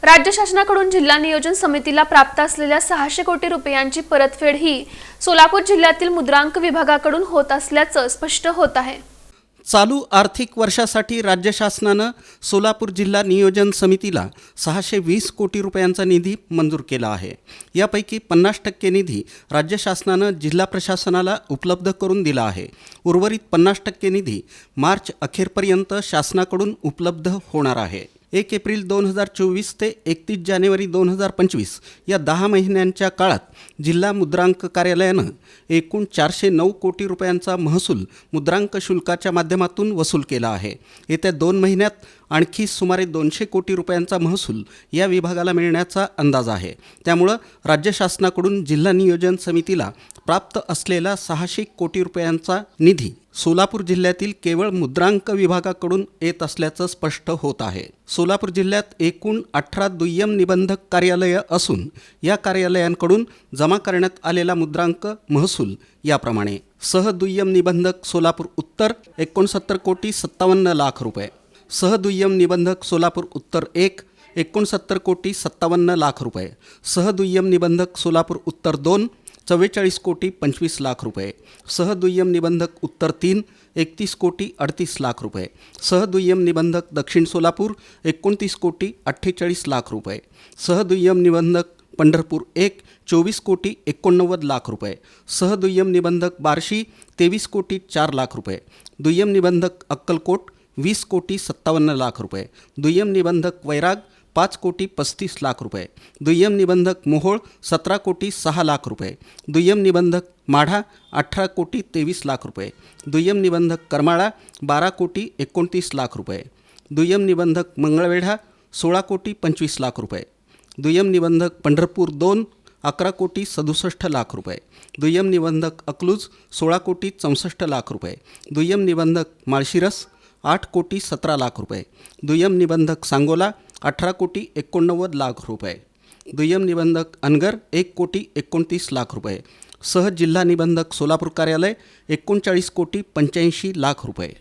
राज्य शासनाकडून जिल्हा नियोजन समितीला प्राप्त असलेल्या 600 कोटी रुपयांची परतफेड ही सोलापूर जिल्ह्यातील मुद्रांक विभागाकडून होत असल्याचं स्पष्ट होत आहे। चालू आर्थिक वर्षासाठी राज्य शासनानं सोलापूर जिल्हा नियोजन समितीला 620 कोटी रुपयांचा निधी मंजूर केला आहे। यापैकी 50% निधी राज्य शासनानं जिल्हा प्रशासनाला उपलब्ध करून दिला आहे। उर्वरित 50% निधी मार्च अखेरपर्यंत शासनाकडून उपलब्ध होणार आहे। 1 एप्रिल 2024 ते 31 जानेवारी 2025 या 10 महिन्यांच्या काळात जिल्हा मुद्रांक कार्यालयानं एकूण 409 कोटी रुपयांचा महसूल मुद्रांक शुल्काच्या माध्यमातून वसूल केला आहे। येत्या 2 महिन्यात आणखी सुमारे 200 कोटी रुपयांचा महसूल या विभागाला मिळण्याचा अंदाज आहे। त्यामुळे राज्य शासनाकडून जिल्हा नियोजन समितीला प्राप्त असलेला 600 कोटी रुपयांचा निधी सोलापूर जिल्ह्यातील केवळ मुद्रांक विभागाकडून येत असल्याचं स्पष्ट होत आहे। सोलापूर जिल्ह्यात एकूण 18 दुय्यम निबंधक कार्यालये असून या कार्यालयांकडून जमा करण्यात आलेला मुद्रांक महसूल याप्रमाणे: सहदुय्यम निबंधक सोलापूर उत्तर 69 कोटी 57 लाख रुपये, सहदुय्यम निबंधक सोलापूर उत्तर 1 69 कोटी 57 लाख रुपये, सहदुय्यम निबंधक सोलापूर उत्तर 2 44 कोटी 25 लाख रुपये, सहदुय्यम निबंधक उत्तर 3 31 कोटी 38 लाख रुपये, सहदुय्यम निबंधक दक्षिण सोलापूर 29 कोटी 48 लाख रुपये, सहदुय्यम निबंधक पंढरपूर 1 24 कोटी 89 लाख रुपये, सहदुय्यम निबंधक बार्शी 23 कोटी 4 लाख रुपये, दुय्यम निबंधक अक्कलकोट 20 कोटी 57 लाख रुपये, दुय्यम निबंधक वैराग 5 कोटी 35 लाख रुपये, दुय्यम निबंधक मोहोळ 17 कोटी 6 लाख रुपये, दुय्यम निबंधक माढा 18 कोटी 23 लाख रुपये, दुय्यम निबंधक करमाळा 12 कोटी 29 लाख रुपये, दुय्यम निबंधक मंगळवेढा 16 कोटी 25 लाख रुपये, दुय्यम निबंधक पंढरपूर 2 11 कोटी 67 लाख रुपये, दुय्यम निबंधक अकलूज 16 कोटी 64 लाख रुपये, दुय्यम निबंधक माळशिरस 8 कोटी 17 लाख रुपये, दुय्यम निबंधक सांगोला 18 कोटी 89 लाख रुपये, दुय्यम निबंधक अनगर 1 कोटी 29 लाख रुपये, सह जिल्हा निबंधक सोलापूर कार्यालय 39 कोटी 85 लाख रुपये।